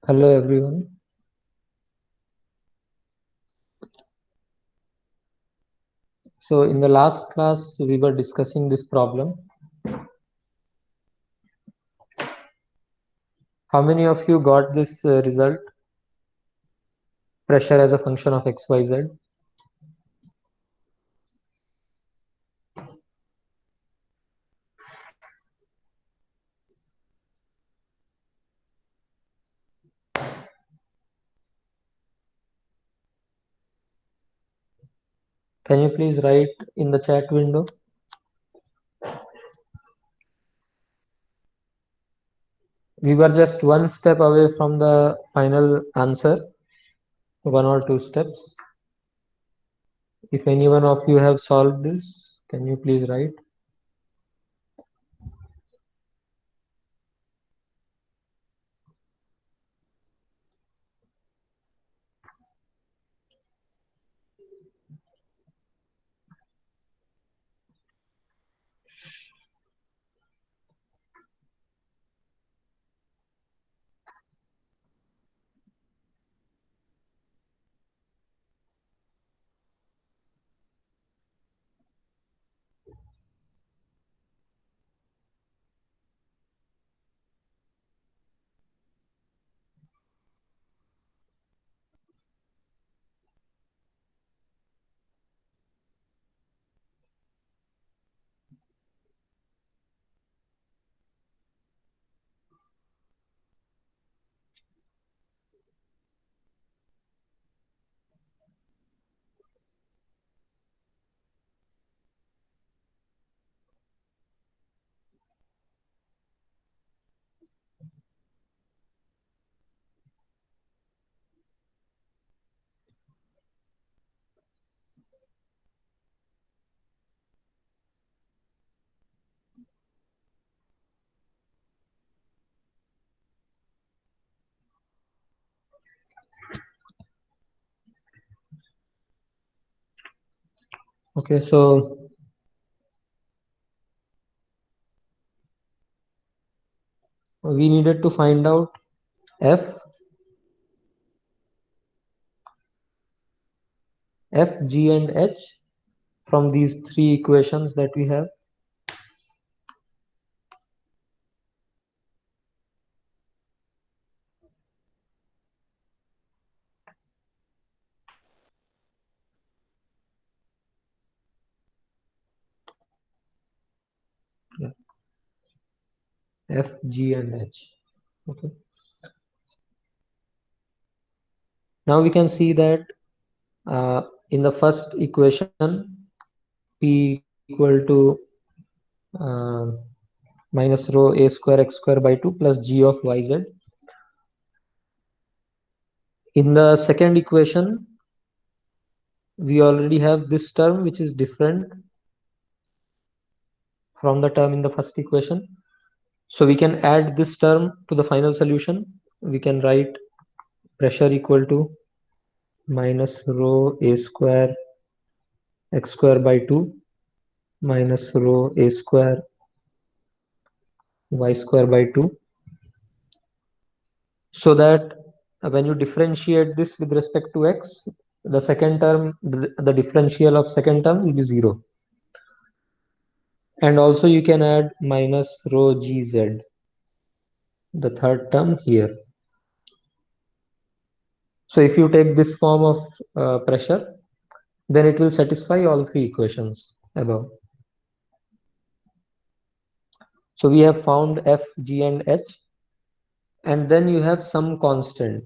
Hello everyone. So in the last class we were discussing this problem. How many of you got this result? Pressure as a function of XYZ. Can you please write in the chat window? We were just one step away from the final answer, one or two steps. If any one of you have solved this, can you please write? Okay, so we needed to find out F, G and H from these three equations that we have. Yeah. F, G and H. Okay. Now we can see that in the first equation, P equal to uh, minus rho a square x square by 2 plus g of yz. In the second equation, we already have this term which is different from the term in the first equation. So we can add this term to the final solution. We can write pressure equal to minus rho a square x square by 2 minus rho a square y square by 2, so that when you differentiate this with respect to x, the second term, the differential of second term will be 0. And also you can add minus rho gz, the third term here. So if you take this form of pressure, then it will satisfy all three equations above. So we have found F, G and H, and then you have some constant.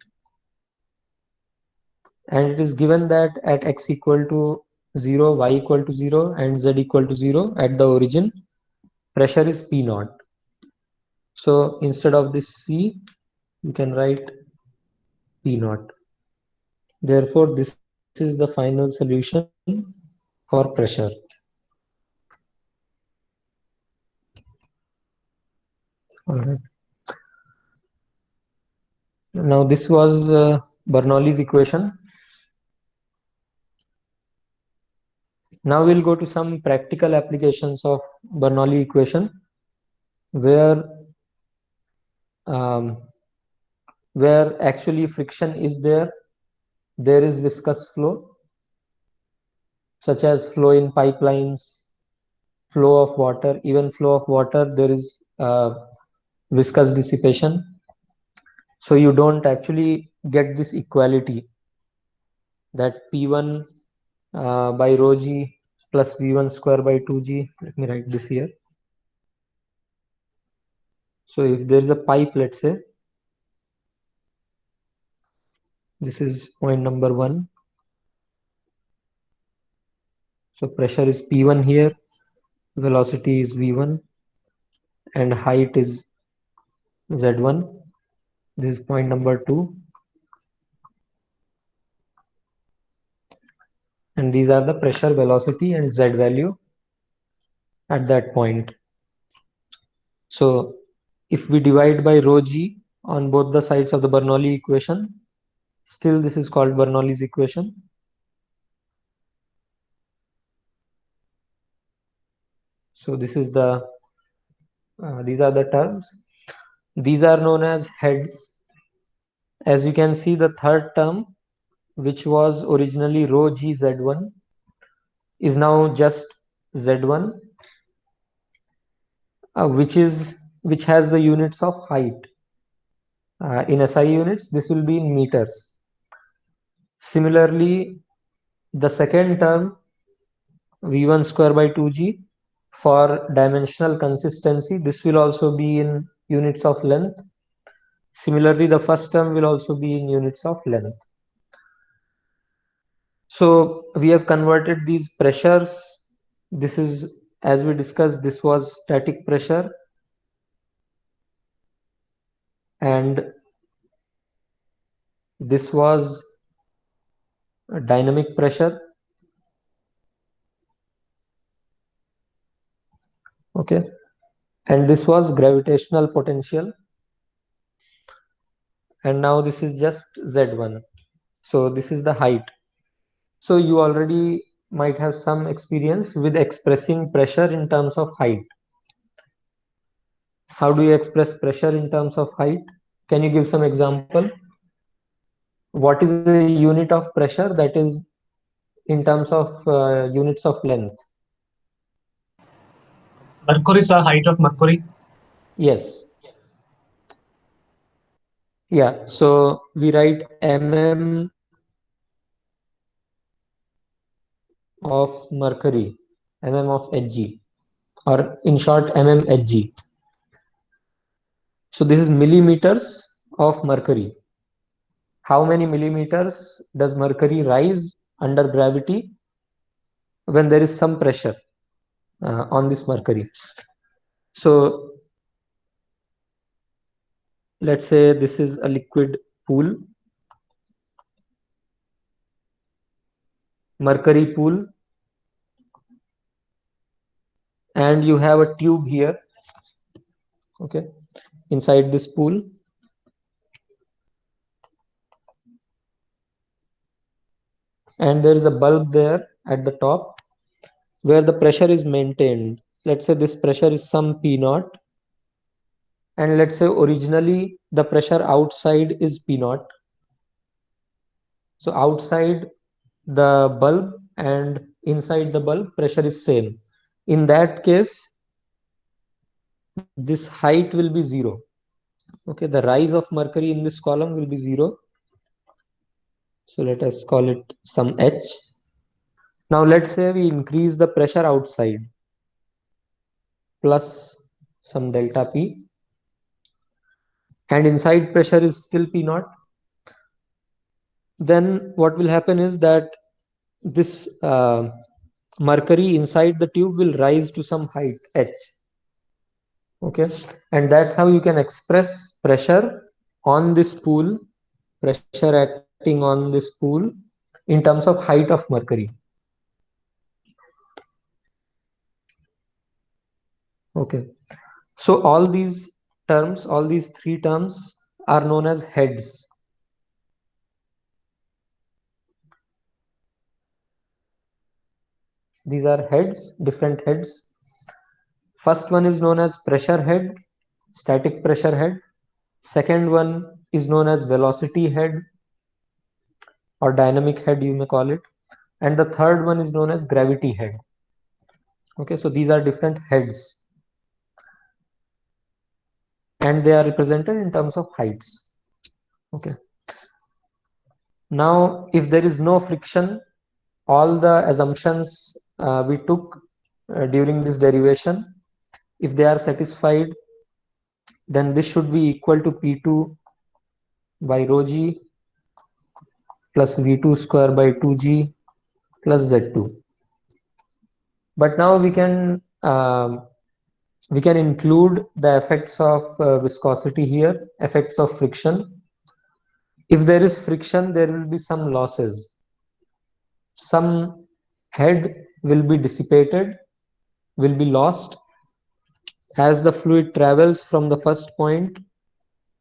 And it is given that at x equal to 0, y equal to 0, and z equal to 0 at the origin, pressure is P naught. So instead of this C, you can write P naught. Therefore, this is the final solution for pressure. All right. Now this was Bernoulli's equation. Now we'll go to some practical applications of Bernoulli equation, where um, where actually friction is there, there is viscous flow, such as flow in pipelines, flow of water, even flow of water, there is viscous dissipation. So you don't actually get this equality that P1 by rho g plus V1 square by 2g. Let me write this here. So if there is a pipe, let's say, this is point number 1. So pressure is P1 here, velocity is V1, and height is Z1. This is point number 2. And these are the pressure, velocity, and Z value at that point. So if we divide by rho g on both the sides of the Bernoulli equation, still this is called Bernoulli's equation. So this is these are the terms. These are known as heads. As you can see, the third term, which was originally rho g z1, is now just z1, which has the units of height. In SI units, this will be in meters. Similarly, the second term, V1 square by 2g, for dimensional consistency, this will also be in units of length. Similarly, the first term will also be in units of length. So we have converted these pressures. This is, as we discussed, this was static pressure, and this was dynamic pressure. Okay, and this was gravitational potential, and now this is just Z1. So this is the height. So you already might have some experience with expressing pressure in terms of height. How do you express pressure in terms of height? Can you give some example? What is the unit of pressure that is in terms of units of length? Mercury is the height of Mercury. Yes. Yeah. So we write of mercury, of Hg, or in short, Hg. So this is millimeters of mercury. How many millimeters does mercury rise under gravity when there is some pressure on this mercury? So let's say this is a liquid pool, mercury pool, and you have a tube here, okay, inside this pool. And there is a bulb there at the top where the pressure is maintained. Let's say this pressure is some P naught, and let's say originally the pressure outside is P naught. So outside the bulb and inside the bulb pressure is same. In that case, this height will be 0. Okay, the rise of mercury in this column will be 0. So let us call it some H. Now let's say we increase the pressure outside plus some delta P, and inside pressure is still P naught. Then what will happen is that this mercury inside the tube will rise to some height H. Okay, and that's how you can express pressure on this pool, pressure acting on this pool in terms of height of mercury. Okay, so all these terms, all these three terms are known as heads. These are heads, different heads. First one is known as pressure head, static pressure head. Second one is known as velocity head or dynamic head, you may call it, and the third one is known as gravity head. Okay, so these are different heads and they are represented in terms of heights. Okay, now if there is no friction, all the assumptions we took during this derivation, if they are satisfied, then this should be equal to P2 by rho g plus V2 square by 2g plus Z2. But now we can include the effects of viscosity here, effects of friction. If there is friction, there will be some losses. Some head will be dissipated, will be lost as the fluid travels from the first point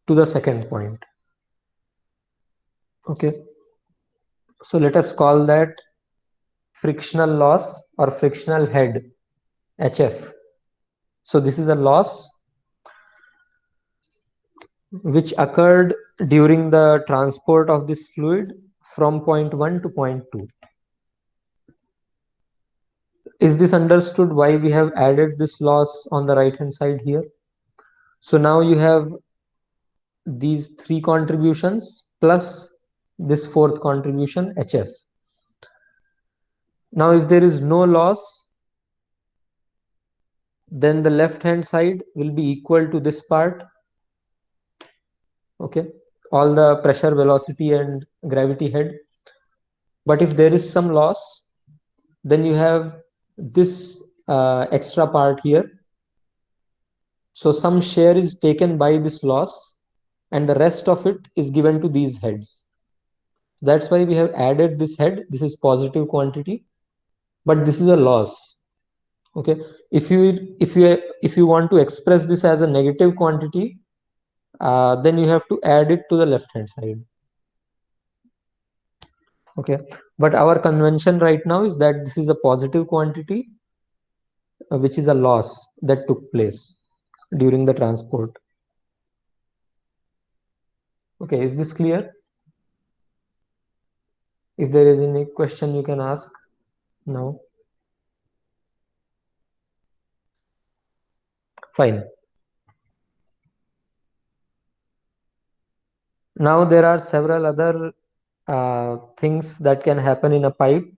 to the second point. Okay, so let us call that frictional loss or frictional head, HF. So this is a loss which occurred during the transport of this fluid from point 1 to point 2. Is this understood why we have added this loss on the right hand side here? So now you have these three contributions plus this fourth contribution, HF. Now if there is no loss, then the left hand side will be equal to this part. Okay, all the pressure, velocity and gravity head. But if there is some loss, then you have this extra part here. So some share is taken by this loss and the rest of it is given to these heads. That's why we have added this head. This is positive quantity, but this is a loss. Okay, if you want to express this as a negative quantity, then you have to add it to the left hand side. Okay, but our convention right now is that this is a positive quantity, which is a loss that took place during the transport. Okay, is this clear? If there is any question, you can ask now. Fine. Now there are several other things that can happen in a pipe.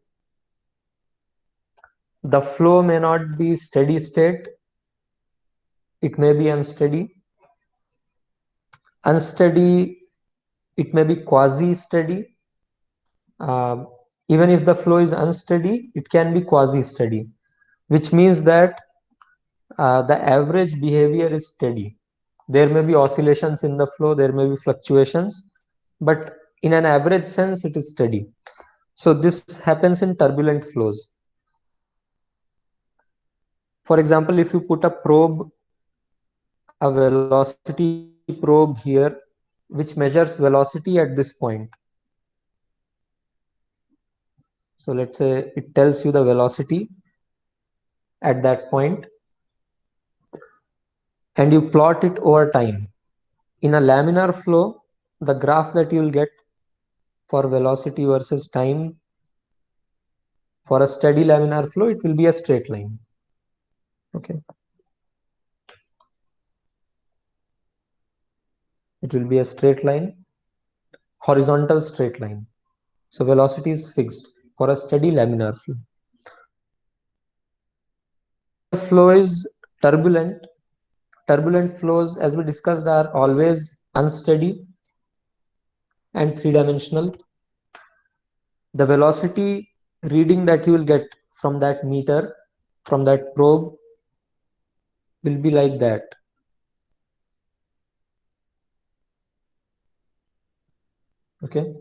The flow may not be steady state. It may be unsteady. Unsteady, it may be quasi-steady. Even if the flow is unsteady, it can be quasi-steady, which means that the average behavior is steady. There may be oscillations in the flow, there may be fluctuations, but in an average sense, it is steady. So this happens in turbulent flows. For example, if you put a probe, a velocity probe here, which measures velocity at this point. So let's say it tells you the velocity at that point, and you plot it over time. In a laminar flow, the graph that you will get for velocity versus time for a steady laminar flow, it will be a straight line. Okay, it will be a straight line, horizontal straight line. So velocity is fixed for a steady laminar flow. If the flow is turbulent, turbulent flows, as we discussed, are always unsteady and three-dimensional. The velocity reading that you will get from that meter, from that probe, will be like that. Okay,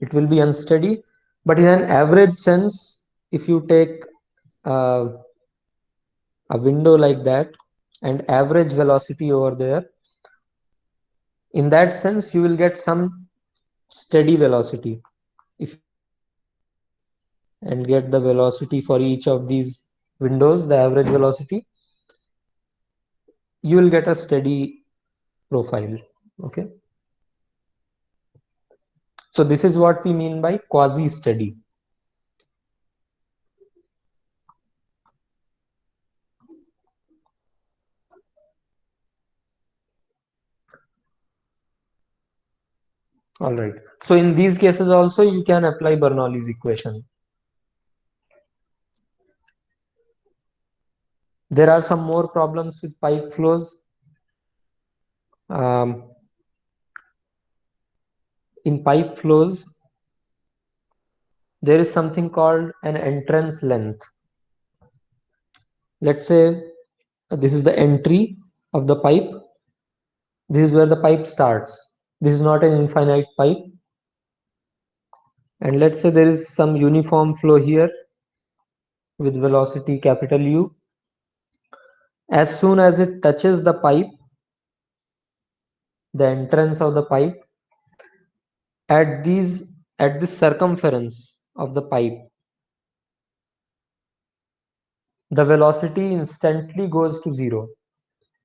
it will be unsteady, but in an average sense, if you take uh, a window like that and average velocity over there, in that sense you will get some steady velocity. If you take and get the velocity for each of these windows, the average velocity, you will get a steady profile. Okay, So this is what we mean by quasi-steady. All right. So in these cases also you can apply Bernoulli's equation. There are some more problems with pipe flows. Um, in pipe flows, there is something called an entrance length. Let's say this is the entry of the pipe. This is where the pipe starts. This is not an infinite pipe. And let's say there is some uniform flow here with velocity capital U. As soon as it touches the pipe, the entrance of the pipe, at this circumference of the pipe, the velocity instantly goes to zero,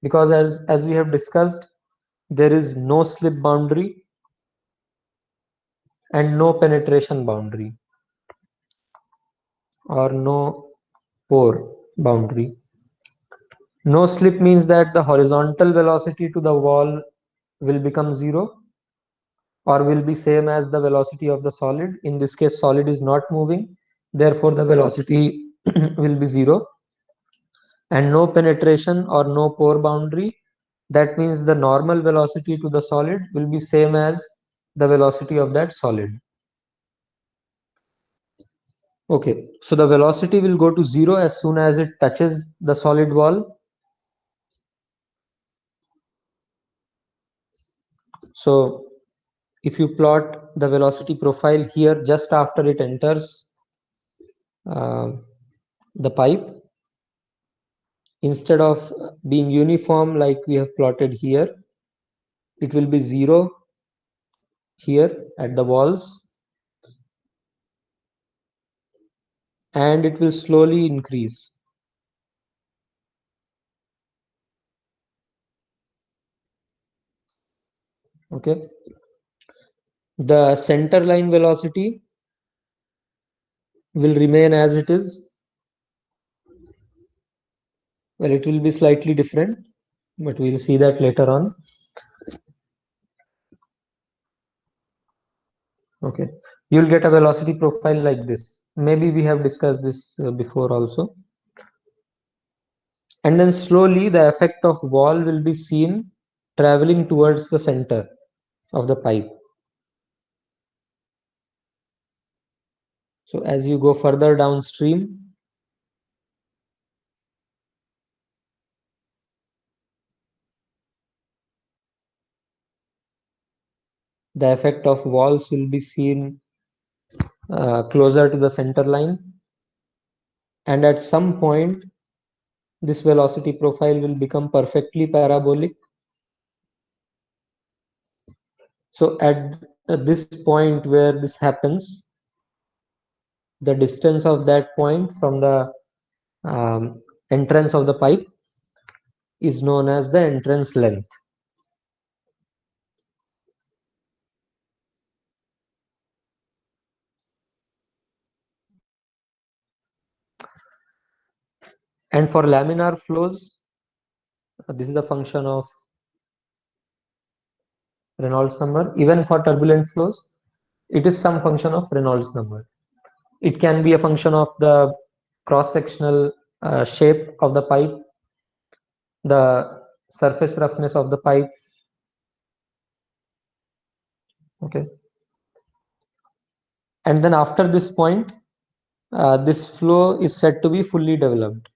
because as we have discussed, there is no slip boundary and no penetration boundary, or no pore boundary. No slip means that the horizontal velocity to the wall will become zero, or will be same as the velocity of the solid. In this case, solid is not moving, therefore the velocity will be zero. And no penetration or no pore boundary, that means the normal velocity to the solid will be same as the velocity of that solid. Okay, so the velocity will go to zero as soon as it touches the solid wall. So if you plot the velocity profile here just after it enters uh, the pipe, instead of being uniform like we have plotted here, it will be zero here at the walls, and it will slowly increase. Okay, the center line velocity will remain as it is. Well, it will be slightly different, but we'll see that later on. Okay, you'll get a velocity profile like this. Maybe we have discussed this before also. And then slowly the effect of wall will be seen traveling towards the center of the pipe. So as you go further downstream, the effect of walls will be seen closer to the center line. And at some point, this velocity profile will become perfectly parabolic. So at this point where this happens, the distance of that point from the entrance of the pipe is known as the entrance length. And for laminar flows, this is a function of Reynolds number. Even for turbulent flows, it is some function of Reynolds number. It can be a function of the cross-sectional shape of the pipe, the surface roughness of the pipe. Okay. And then after this point, this flow is said to be fully developed,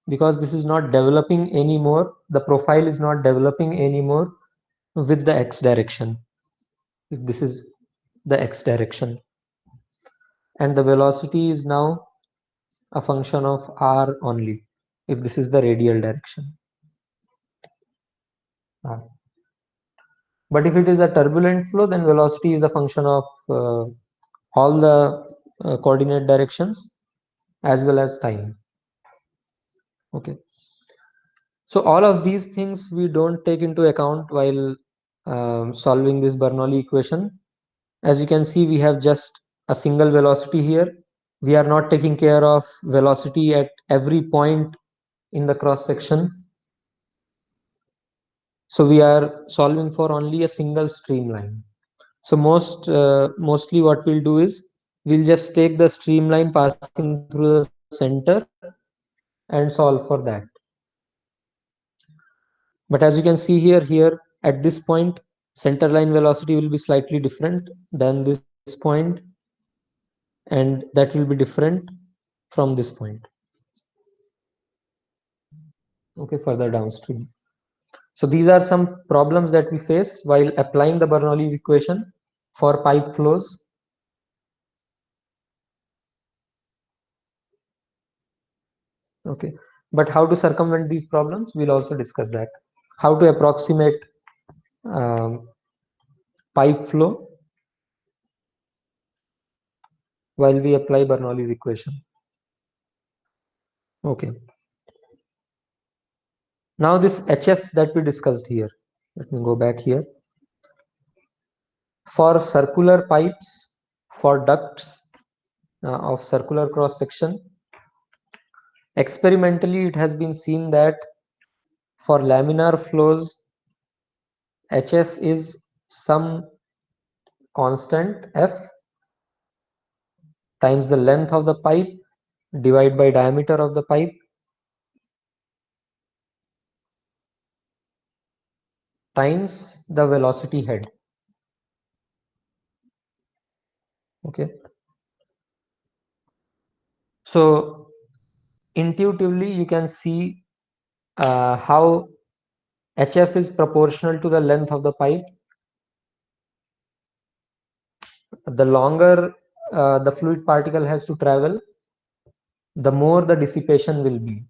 because this is not developing anymore. The profile is not developing anymore with the x direction. If this is the x direction, and the velocity is now a function of r only, if this is the radial direction. But if it is a turbulent flow, then velocity is a function of all the coordinate directions as well as time. Okay. So all of these things we don't take into account while solving this Bernoulli equation. As you can see, we have just a single velocity here. We are not taking care of velocity at every point in the cross section. So we are solving for only a single streamline. So mostly what we'll do is we'll just take the streamline passing through the center and solve for that. But as you can see here at this point, center line velocity will be slightly different than this point, and that will be different from this point. Okay, further downstream. So these are some problems that we face while applying the Bernoulli's equation for pipe flows. Okay, but how to circumvent these problems, we'll also discuss that. How to approximate um, pipe flow while we apply Bernoulli's equation. Okay, now this HF that we discussed here, let me go back here. For circular pipes, for ducts of circular cross section, experimentally it has been seen that for laminar flows, HF is some constant F times the length of the pipe divided by diameter of the pipe times the velocity head. Okay, so intuitively you can see how HF is proportional to the length of the pipe. The longer the fluid particle has to travel, the more the dissipation will be,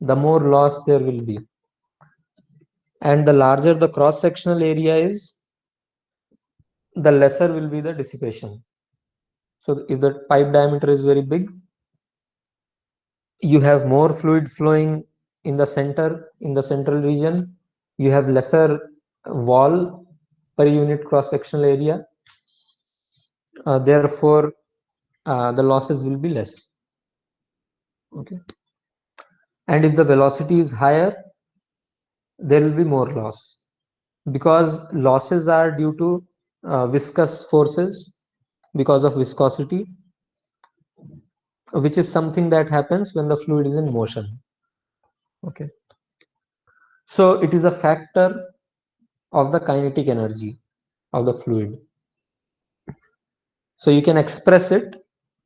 the more loss there will be, and the larger the cross sectional area is, the lesser will be the dissipation. So if the pipe diameter is very big, you have more fluid flowing in the center, in the central region, you have lesser wall per unit cross sectional area, therefore the losses will be less. Okay, and if the velocity is higher, there will be more loss, because losses are due to viscous forces, because of viscosity, which is something that happens when the fluid is in motion. Okay, so it is a factor of the kinetic energy of the fluid. So you can express it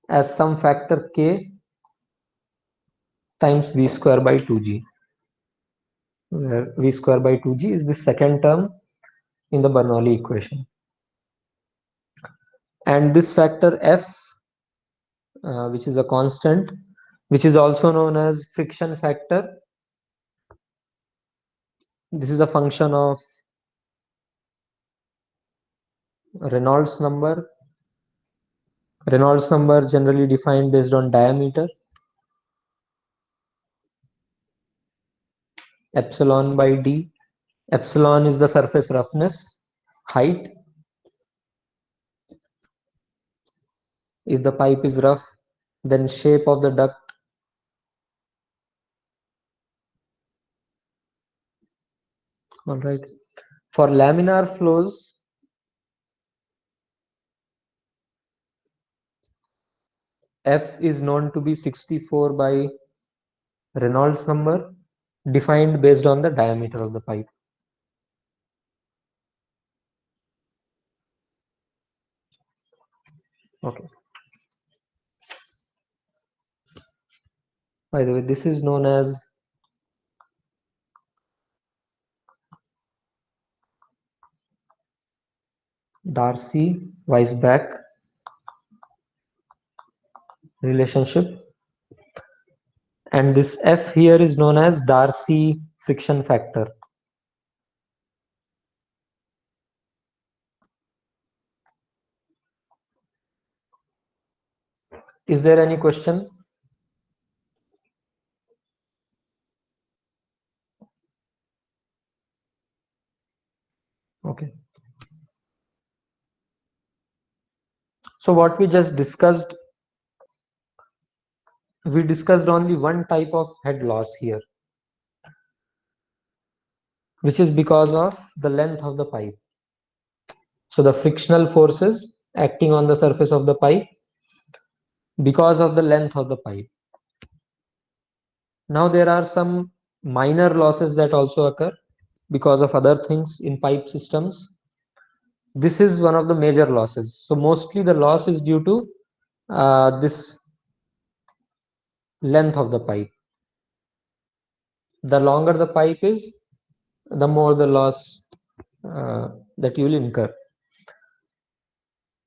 as some factor k times v square by 2g, where v square by 2g is the second term in the Bernoulli equation. And this factor f, which is a constant, which is also known as friction factor, this is a function of Reynolds number. Reynolds number generally defined based on diameter, epsilon by d. Epsilon is the surface roughness, height. If the pipe is rough, then shape of the duct. All right. For laminar flows, F is known to be 64 by Reynolds number, defined based on the diameter of the pipe. Okay. By the way, this is known as Darcy-Weisbach relationship, and this F here is known as Darcy friction factor. Is there any question? Okay. So what we just discussed, we discussed only one type of head loss here, which is because of the length of the pipe. So the frictional forces acting on the surface of the pipe because of the length of the pipe. Now there are some minor losses that also occur because of other things in pipe systems. This is one of the major losses. So mostly the loss is due to this length of the pipe. The longer the pipe is, the more the loss that you will incur.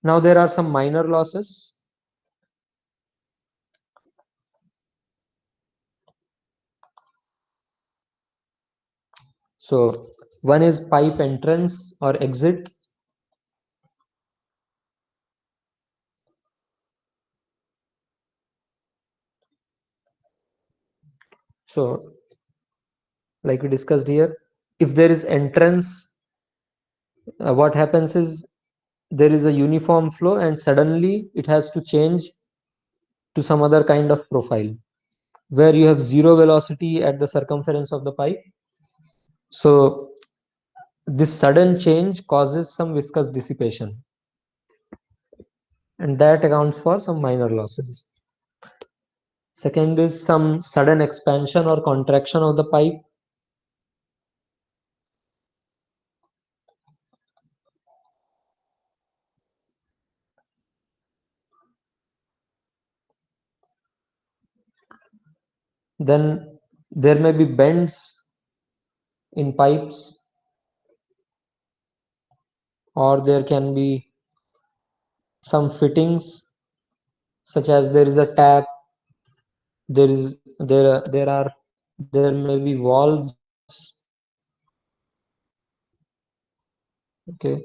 Now there are some minor losses. So one is pipe entrance or exit. So like we discussed here, if there is entrance, what happens is there is a uniform flow and suddenly it has to change to some other kind of profile where you have zero velocity at the circumference of the pipe. So this sudden change causes some viscous dissipation, and that accounts for some minor losses. Second is some sudden expansion or contraction of the pipe. Then there may be bends in pipes, or there can be some fittings, such as there is a tap, there may be valves. Okay,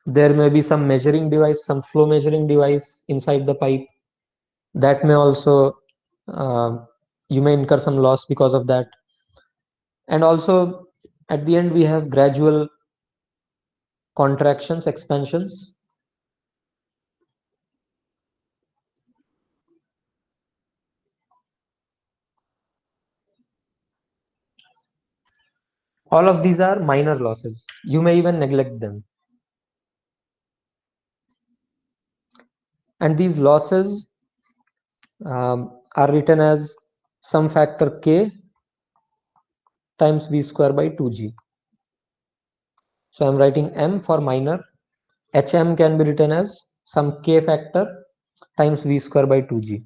there may be some measuring device, some flow measuring device inside the pipe. That may also you may incur some loss because of that. And also at the end we have gradual contractions, expansions. All of these are minor losses. You may even neglect them. And these losses are written as some factor k times v square by 2g. So I'm writing m for minor. Hm can be written as some k factor times v square by 2g.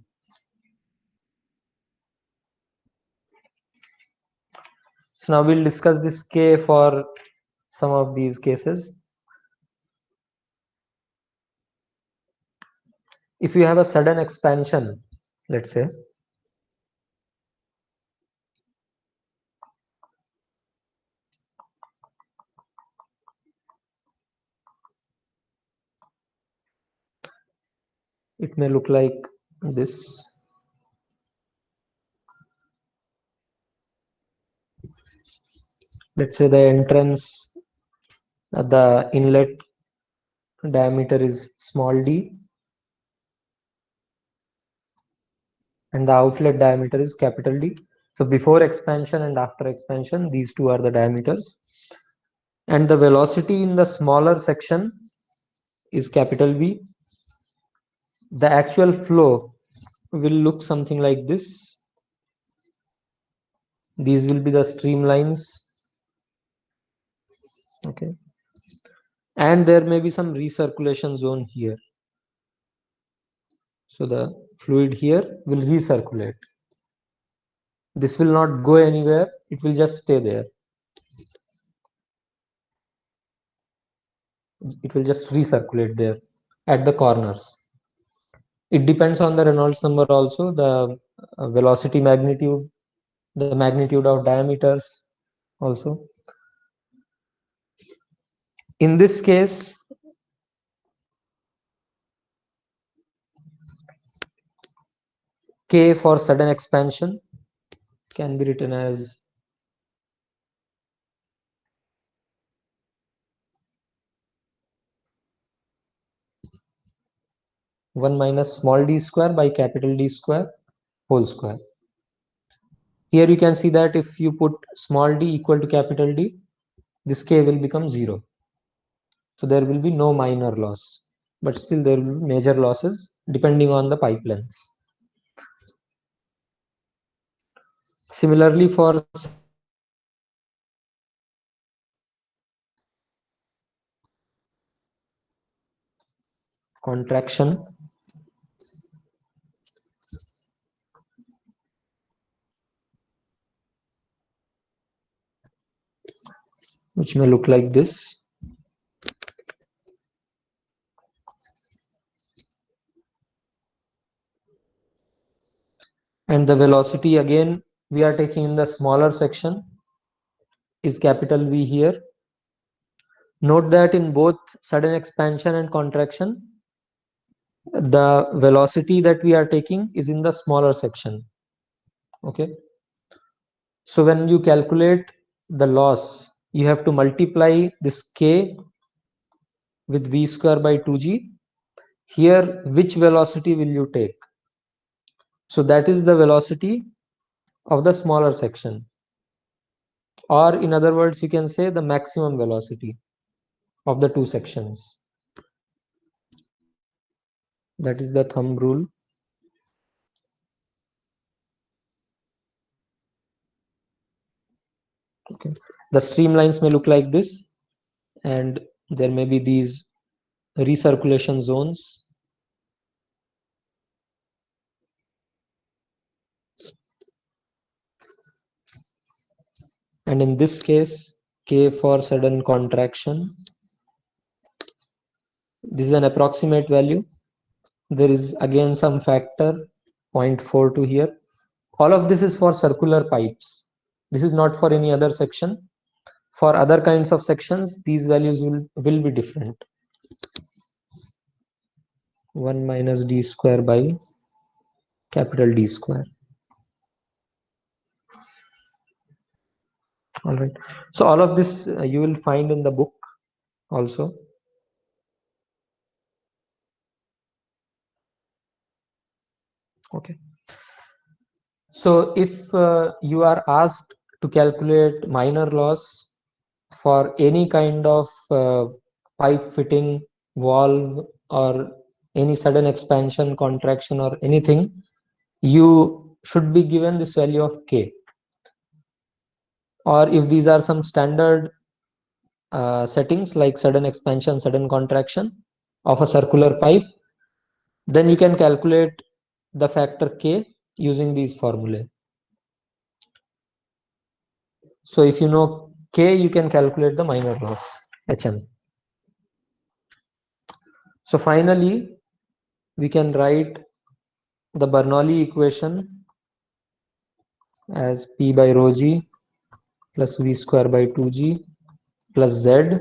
So now we'll discuss this k for some of these cases. If you have a sudden expansion, let's say, it may look like this. Let's say the entrance, the inlet diameter is small d and the outlet diameter is capital D. So before expansion and after expansion, these two are the diameters. And the velocity in the smaller section is capital V. The actual flow will look something like this. These will be the streamlines. Okay. And there may be some recirculation zone here. So the fluid here will recirculate. This will not go anywhere. It will just stay there. It will just recirculate there at the corners. It depends on the Reynolds number also, the velocity magnitude, the magnitude of diameters also. In this case, K for sudden expansion can be written as 1 minus small d square by capital D square whole square. Here you can see that if you put small d equal to capital D, this k will become 0. So there will be no minor loss, but still there will be major losses depending on the pipe lengths. Similarly, for contraction, which may look like this. And the velocity again we are taking in the smaller section is capital V here. Note that in both sudden expansion and contraction, the velocity that we are taking is in the smaller section. Okay. So when you calculate the loss, you have to multiply this k with v square by 2g. Here, which velocity will you take? So that is the velocity of the smaller section. Or in other words, you can say the maximum velocity of the two sections. That is the thumb rule. Okay. The streamlines may look like this, and there may be these recirculation zones. And in this case, K for sudden contraction. This is an approximate value. There is again some factor 0.42 here. All of this is for circular pipes. This is not for any other section. For other kinds of sections, these values will be different. 1 minus d square by capital D square. All right. So all of this you will find in the book also. Okay. So if you are asked to calculate minor loss for any kind of pipe fitting, valve, or any sudden expansion, contraction, or anything, you should be given this value of K. Or if these are some standard settings like sudden expansion, sudden contraction of a circular pipe, then you can calculate the factor K using these formulae. So if you know K, you can calculate the minor loss, HM. So finally, we can write the Bernoulli equation as P by rho g plus V square by 2g plus Z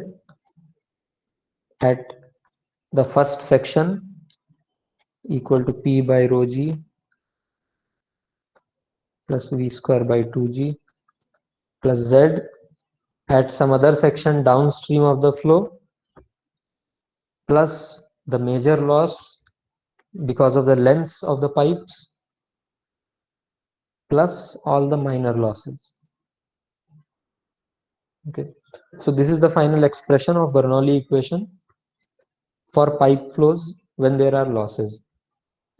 at the first section equal to P by rho g plus V square by 2g plus Z at some other section downstream of the flow plus the major loss because of the lengths of the pipes plus all the minor losses. Okay, so this is the final expression of Bernoulli equation for pipe flows when there are losses.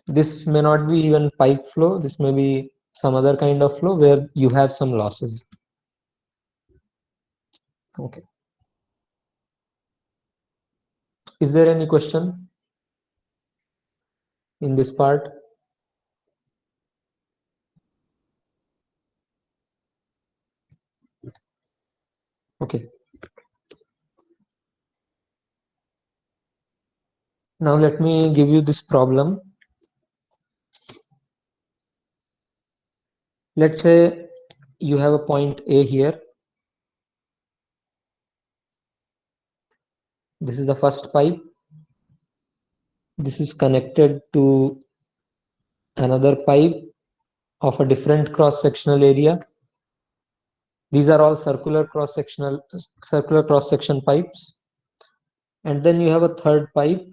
This may not be even pipe flow, this may be some other kind of flow where you have some losses. Okay, is there any question in this part? Okay, now let me give you this problem. Let's say you have a point A here. This is the first pipe. This is connected to another pipe of a different cross-sectional area. These are all circular cross-section pipes. And then you have a third pipe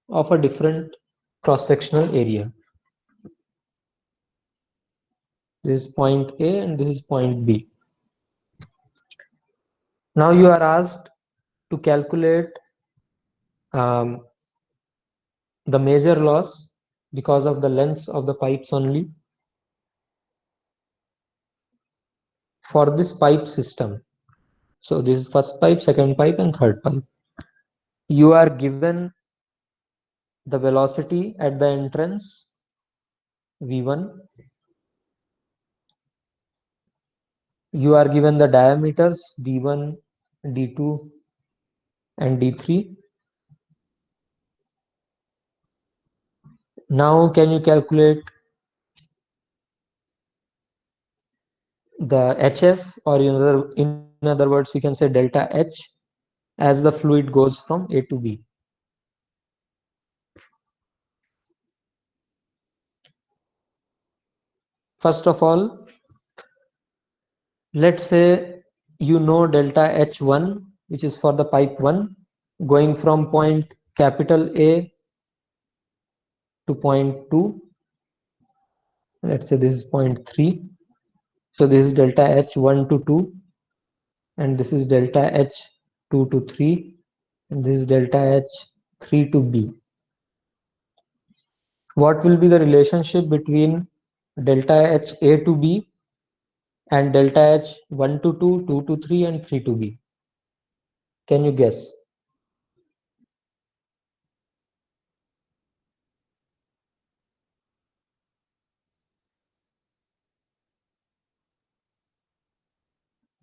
of a different cross-sectional area. This is point A and this is point B. Now you are asked to calculate um, the major loss because of the lengths of the pipes only for this pipe system. So this is first pipe, second pipe, and third pipe. You are given the velocity at the entrance V1. You are given the diameters D1, D2, and D3. Now can you calculate the HF, or in other words we can say delta H, as the fluid goes from A to B. First of all, let's say you know delta H1, which is for the pipe 1, going from point capital A to point 2. Let's say this is point 3. So this is delta H1 to 2, and this is delta H2 to 3, and this is delta H3 to B. What will be the relationship between delta H A to B and delta H 1 to 2, 2 to 3, and 3 to B? Can you guess?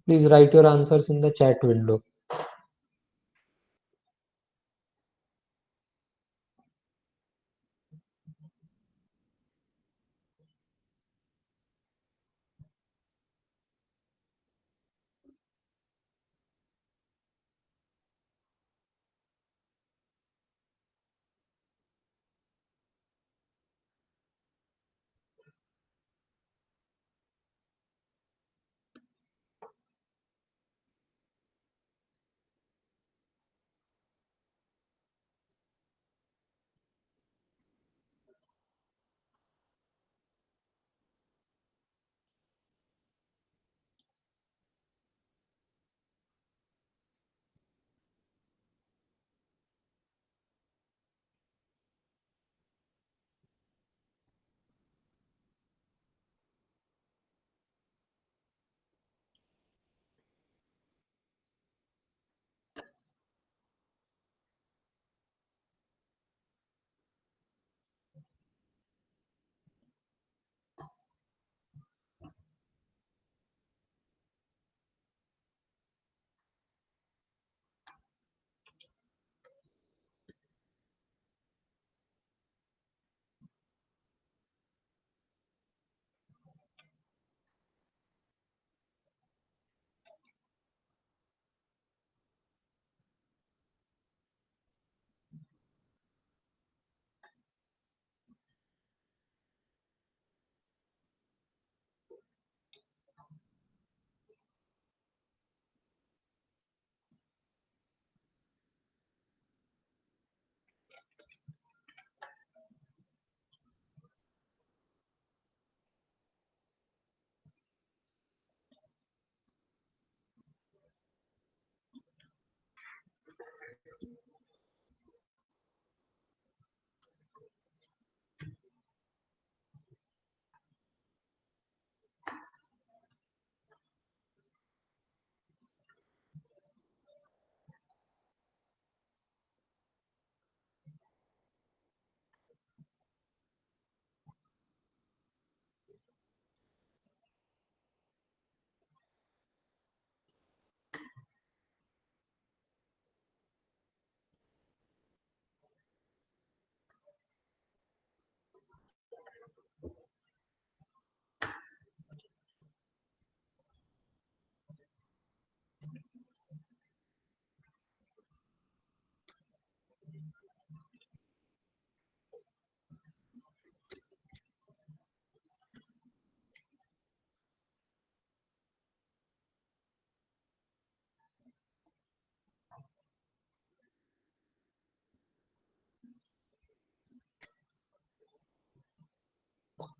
Please write your answers in the chat window.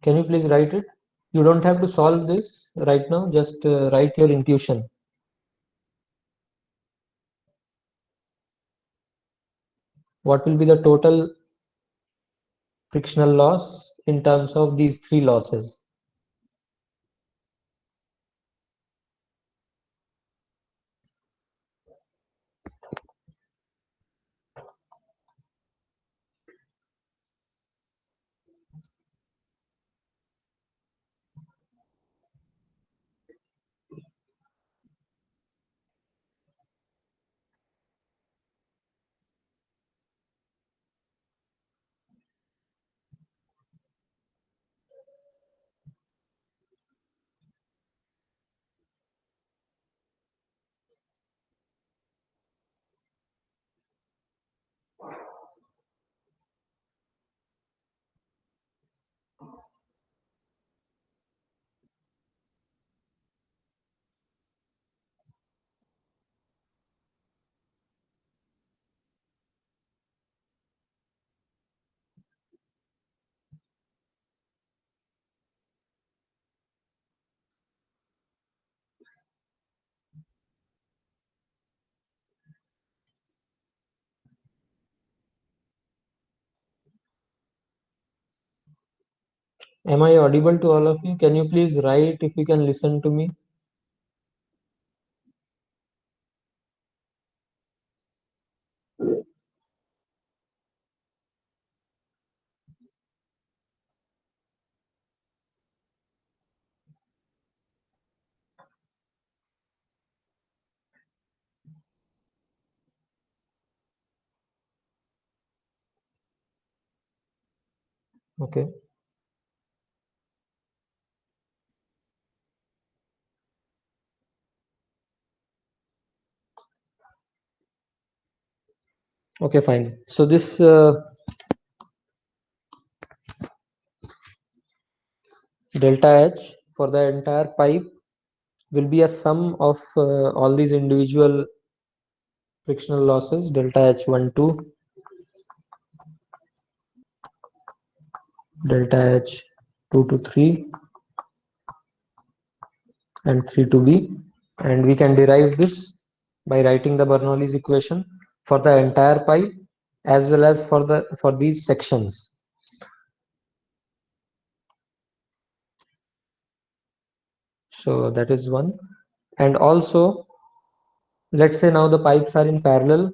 Can you please write it? You don't have to solve this right now, just write your intuition. What will be the total frictional loss in terms of these three losses? Am I audible to all of you? Can you please write if you can listen to me? Okay. Okay, fine. So this delta H for the entire pipe will be a sum of all these individual frictional losses, delta H1 2, delta H2 to 3, and 3 to B. And we can derive this by writing the Bernoulli's equation for the entire pipe as well as for these sections. So that is one. And also, let's say now the pipes are in parallel.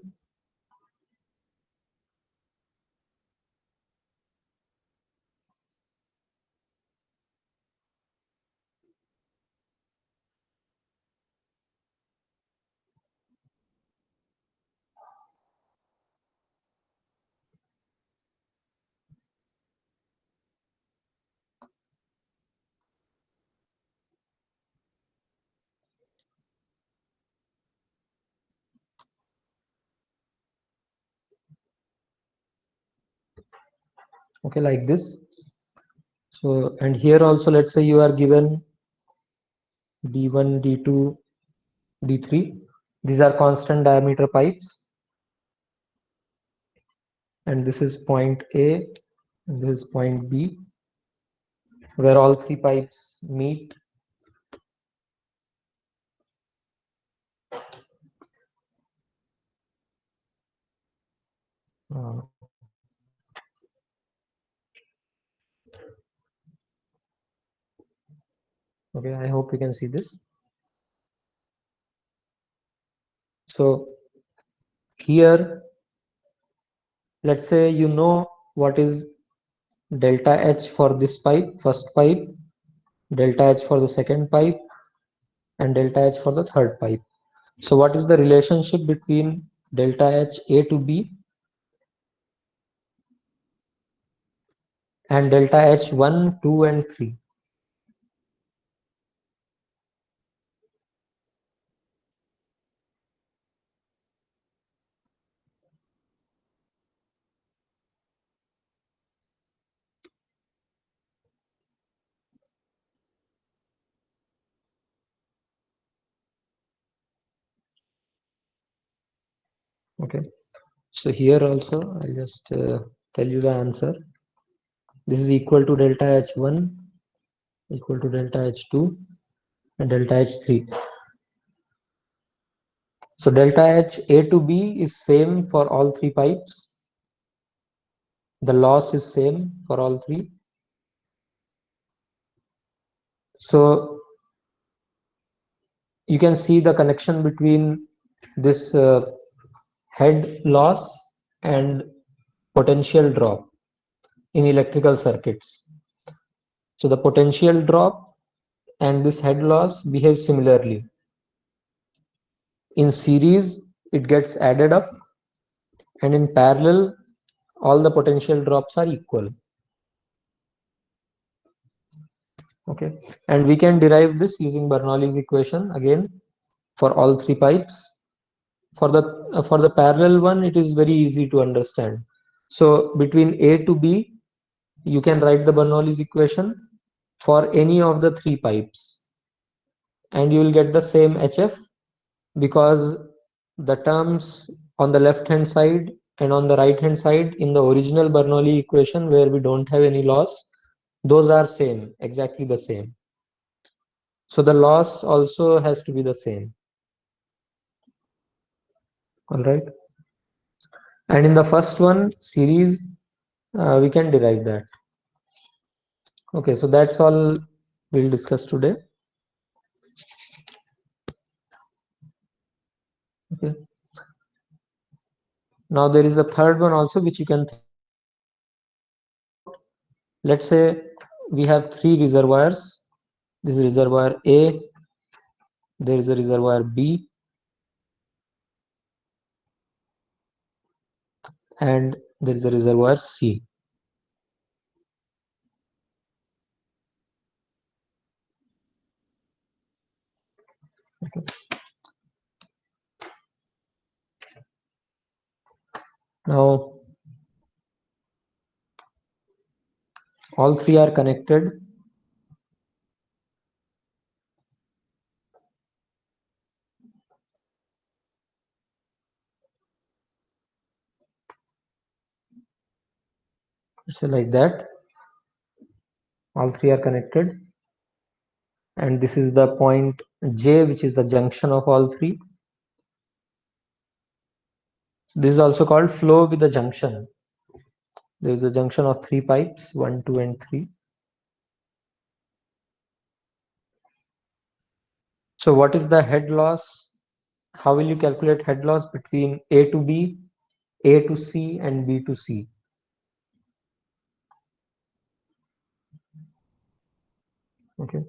Okay, like this. So, and here also, let's say you are given D1, D2, D3. These are constant diameter pipes. And this is point A, and this is point B, where all three pipes meet. Uh, okay, I hope you can see this. So here, let's say you know what is delta H for this pipe, first pipe, delta H for the second pipe, and delta H for the third pipe. So what is the relationship between delta H A to B and delta H1, 2, and 3? Okay. So here also, I'll just tell you the answer. This is equal to delta H1 equal to delta H2 and delta H3. So delta H A to B is same for all three pipes. The loss is same for all three. So you can see the connection between this head loss and potential drop in electrical circuits. So the potential drop and this head loss behave similarly. In series, it gets added up, and in parallel, all the potential drops are equal. Okay, and we can derive this using Bernoulli's equation again for all three pipes. For the parallel one, it is very easy to understand. So between A to B, you can write the Bernoulli's equation for any of the three pipes, and you will get the same HF, because the terms on the left hand side and on the right hand side in the original Bernoulli equation, where we don't have any loss, those are same, exactly the same. So the loss also has to be the same. All right. And in the first one, series, we can derive that. Okay, so that's all we'll discuss today. Okay. Now there is a third one also which you can think about. Let's say we have three reservoirs. This is reservoir A, there is a reservoir B, and there is a reservoir C. Okay. Now all three are connected. Let's say like that. All three are connected, and this is the point J, which is the junction of all three. This is also called flow with a junction. There is a junction of three pipes, 1, 2, and 3. So what is the head loss? How will you calculate head loss between A to B, A to C, and B to C? Okay.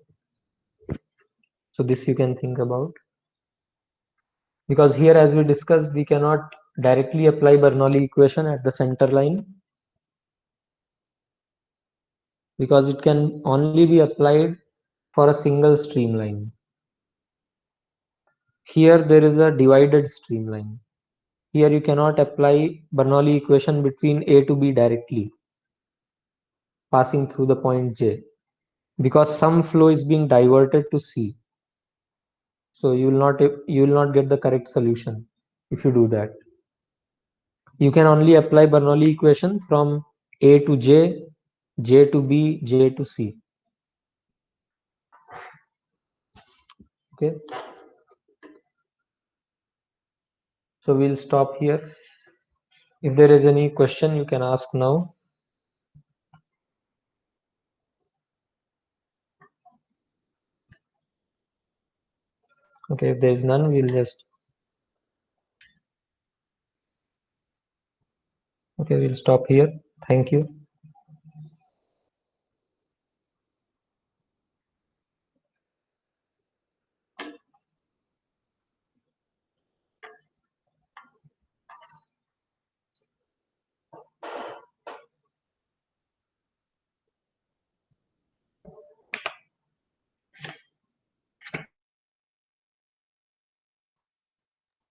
So this you can think about. Because here, as we discussed, we cannot directly apply Bernoulli equation at the center line, because it can only be applied for a single streamline. Here there is a divided streamline. Here you cannot apply Bernoulli equation between A to B directly, passing through the point J, because some flow is being diverted to C. So you will not get the correct solution if you do that. You can only apply Bernoulli equation from A to J, J to B, J to C. Okay. So we'll stop here. If there is any question, you can ask now. Okay, if there is none, we'll just, okay, we'll stop here. Thank you.